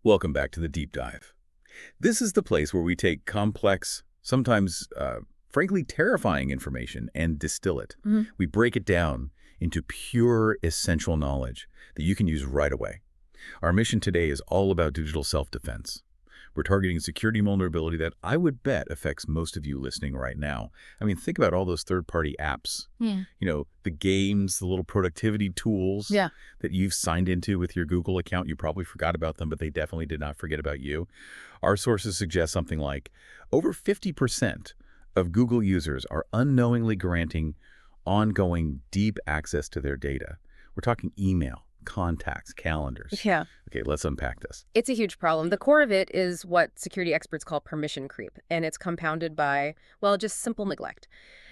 Welcome back to the Deep Dive. This is the place where we take complex, sometimes frankly terrifying information and distill it. We break it down into pure, essential knowledge that you can use right away. Our mission today is all about digital self-defense. We're targeting security vulnerability that I would bet affects most of you listening right now. I mean, think about all those third-party apps. Yeah. You know, the games, the little productivity tools that you've signed into with your Google account. You probably forgot about them, but they definitely did not forget about you. Our sources suggest something like over 50% of Google users are unknowingly granting ongoing deep access to their data. We're talking email, contacts, calendars. Yeah. Okay, let's unpack this. It's a huge problem. The core of it is what security experts call permission creep, and it's compounded by, well, just simple neglect.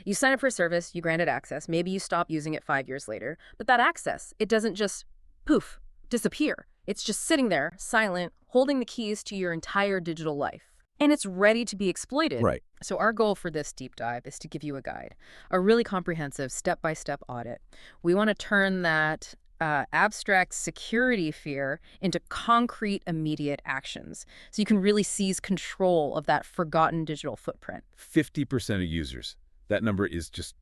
You sign up for a service, you grant it access, maybe you stop using it 5 years later, but that access, it doesn't just poof, disappear. It's just sitting there, silent, holding the keys to your entire digital life. And it's ready to be exploited. Right. So our goal for this deep dive is to give you a guide, a really comprehensive step-by-step audit. We want to turn that abstract security fear into concrete, immediate actions. So you can really seize control of that forgotten digital footprint. 50% of users. That number is just,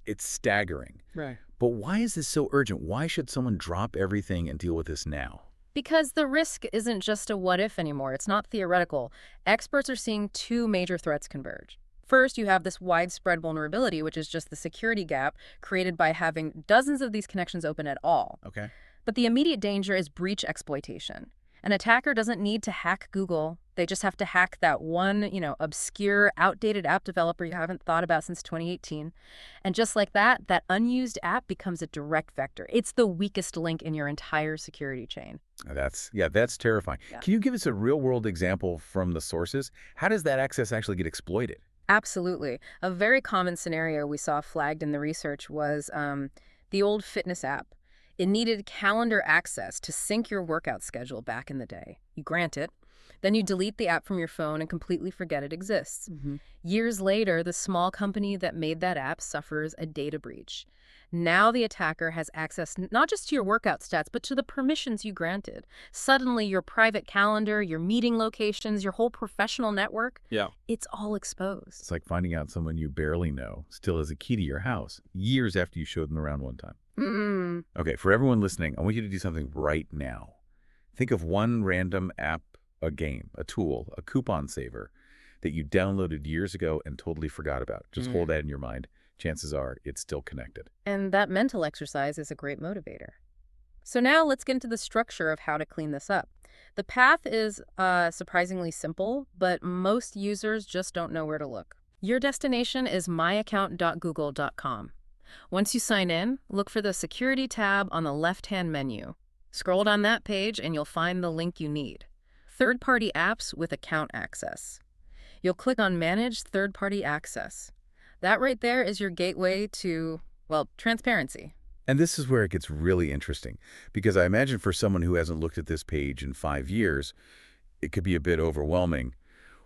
it's staggering. Right. But why is this so urgent? Why should someone drop everything and deal with this now? Because the risk isn't just a what if anymore. It's not theoretical. Experts are seeing two major threats converge. First, you have this widespread vulnerability, which is just the security gap created by having dozens of these connections open at all. Okay. But the immediate danger is breach exploitation. An attacker doesn't need to hack Google. They just have to hack that one, obscure, outdated app developer you haven't thought about since 2018. And just like that, that unused app becomes a direct vector. It's the weakest link in your entire security chain. That's terrifying. Yeah. Can you give us a real-world example from the sources? How does that access actually get exploited? Absolutely. A very common scenario we saw flagged in the research was the old fitness app. It needed calendar access to sync your workout schedule back in the day. You grant it, then you delete the app from your phone and completely forget it exists. Years later, the small company that made that app suffers a data breach. Now the attacker has access not just to your workout stats, but to the permissions you granted. Suddenly, your private calendar, your meeting locations, your whole professional network, it's all exposed. It's like finding out someone you barely know still has a key to your house years after you showed them around one time. Okay, for everyone listening, I want you to do something right now. Think of one random app, a game, a tool, a coupon saver that you downloaded years ago and totally forgot about. Just hold that in your mind. Chances are it's still connected. And that mental exercise is a great motivator. So now let's get into the structure of how to clean this up. The path is surprisingly simple, but most users just don't know where to look. Your destination is myaccount.google.com. Once you sign in, look for the Security tab on the left-hand menu. Scroll down that page and you'll find the link you need. Third-party apps with account access. You'll click on Manage Third-Party Access. That right there is your gateway to, well, transparency. And this is where it gets really interesting, because I imagine for someone who hasn't looked at this page in 5 years, it could be a bit overwhelming.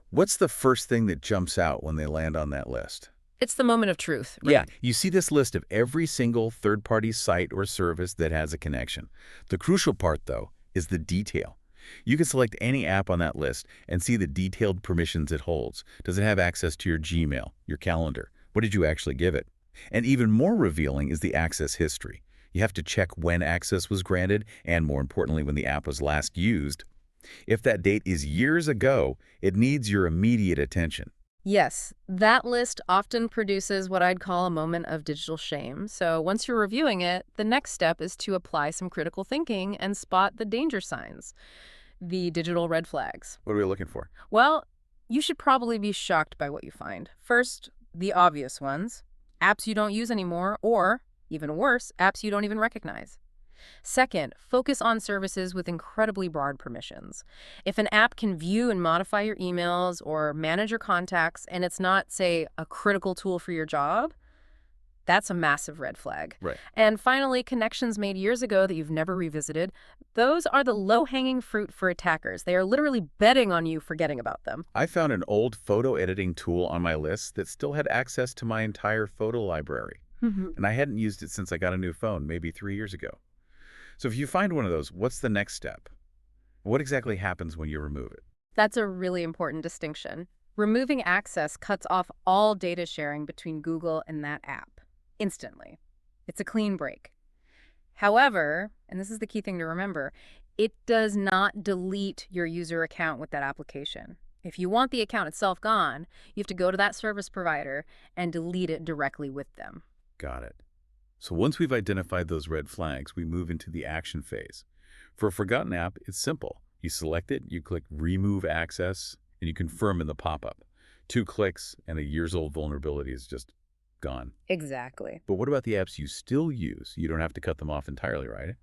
What's the first thing that jumps out when they land on that list? It's the moment of truth. Right? Yeah, you see this list of every single third-party site or service that has a connection. The crucial part, though, is the detail. You can select any app on that list and see the detailed permissions it holds. Does it have access to your Gmail, your calendar? What did you actually give it? And even more revealing is the access history. You have to check when access was granted and, more importantly, when the app was last used. If that date is years ago, it needs your immediate attention. Yes, that list often produces what I'd call a moment of digital shame. So once you're reviewing it, the next step is to apply some critical thinking and spot the danger signs, the digital red flags. What are we looking for? Well, you should probably be shocked by what you find. First, the obvious ones, apps you don't use anymore, or, even worse, apps you don't even recognize. Second, focus on services with incredibly broad permissions. If an app can view and modify your emails or manage your contacts, and it's not, say, a critical tool for your job, that's a massive red flag. Right. And finally, connections made years ago that you've never revisited, those are the low-hanging fruit for attackers. They are literally betting on you forgetting about them. I found an old photo editing tool on my list that still had access to my entire photo library. And I hadn't used it since I got a new phone, maybe 3 years ago. So if you find one of those, what's the next step? What exactly happens when you remove it? That's a really important distinction. Removing access cuts off all data sharing between Google and that app instantly. It's a clean break. However, and this is the key thing to remember, it does not delete your user account with that application. If you want the account itself gone, you have to go to that service provider and delete it directly with them. Got it. So once we've identified those red flags, we move into the action phase. For a forgotten app, it's simple. You select it, you click Remove Access, and you confirm in the pop-up. 2 clicks, and a years-old vulnerability is just gone. Exactly. But what about the apps you still use? You don't have to cut them off entirely, right?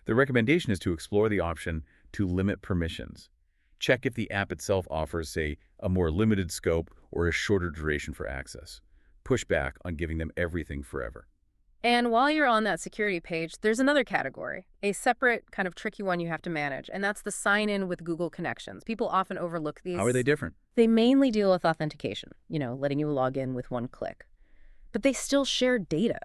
The recommendation is to explore the option to limit permissions. Check if the app itself offers, say, a more limited scope or a shorter duration for access. Push back on giving them everything forever. And while you're on that security page, there's another category, a separate kind of tricky one you have to manage, and that's the sign-in with Google connections. People often overlook these. How are they different? They mainly deal with authentication, letting you log in with one click. But they still share data.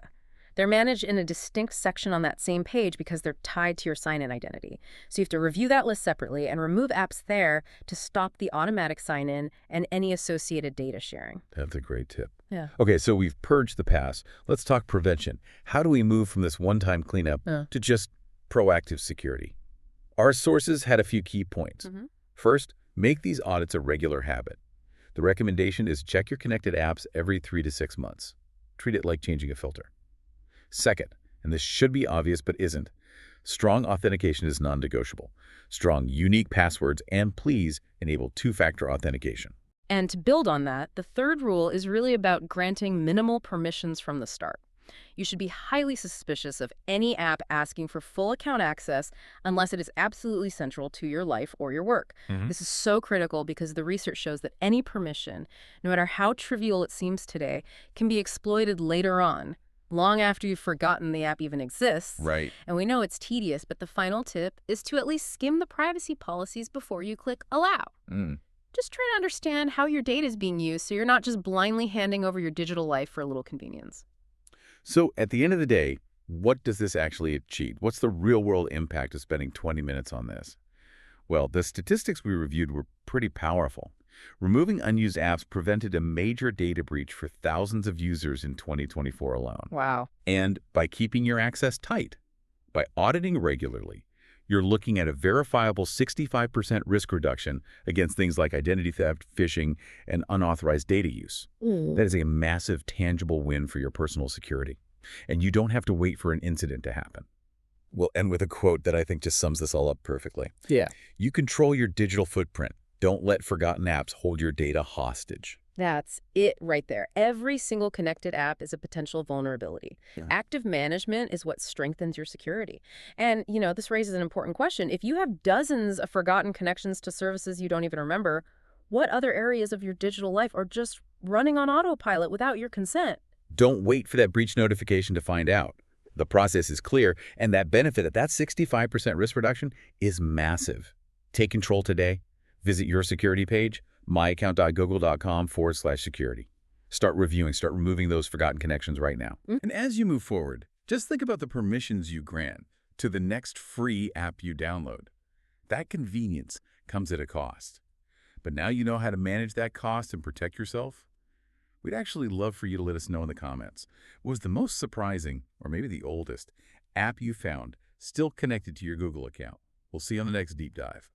They're managed in a distinct section on that same page because they're tied to your sign-in identity. So you have to review that list separately and remove apps there to stop the automatic sign-in and any associated data sharing. That's a great tip. Yeah. Okay, so we've purged the past. Let's talk prevention. How do we move from this one-time cleanup to just proactive security? Our sources had a few key points. First, make these audits a regular habit. The recommendation is check your connected apps every 3 to 6 months. Treat it like changing a filter. Second, and this should be obvious but isn't, strong authentication is non-negotiable. Strong, unique passwords, and please enable 2-factor authentication. And to build on that, the third rule is really about granting minimal permissions from the start. You should be highly suspicious of any app asking for full account access unless it is absolutely central to your life or your work. This is so critical because the research shows that any permission, no matter how trivial it seems today, can be exploited later on, long after you've forgotten the app even exists. Right. And we know it's tedious, but the final tip is to at least skim the privacy policies before you click Allow. Just try to understand how your data is being used so you're not just blindly handing over your digital life for a little convenience. So at the end of the day, what does this actually achieve? What's the real-world impact of spending 20 minutes on this? Well, the statistics we reviewed were pretty powerful. Removing unused apps prevented a major data breach for thousands of users in 2024 alone. Wow. And by keeping your access tight, by auditing regularly, you're looking at a verifiable 65% risk reduction against things like identity theft, phishing, and unauthorized data use. That is a massive, tangible win for your personal security. And you don't have to wait for an incident to happen. We'll end with a quote that I think just sums this all up perfectly. Yeah. You control your digital footprint. Don't let forgotten apps hold your data hostage. That's it right there. Every single connected app is a potential vulnerability. Active management is what strengthens your security. And, this raises an important question. If you have dozens of forgotten connections to services you don't even remember, what other areas of your digital life are just running on autopilot without your consent? Don't wait for that breach notification to find out. The process is clear, and that benefit, that 65% risk reduction, is massive. Take control today. Visit your security page, myaccount.google.com/security. Start reviewing, start removing those forgotten connections right now. And as you move forward, just think about the permissions you grant to the next free app you download. That convenience comes at a cost. But now you know how to manage that cost and protect yourself? We'd actually love for you to let us know in the comments. What was the most surprising, or maybe the oldest, app you found still connected to your Google account? We'll see you on the next deep dive.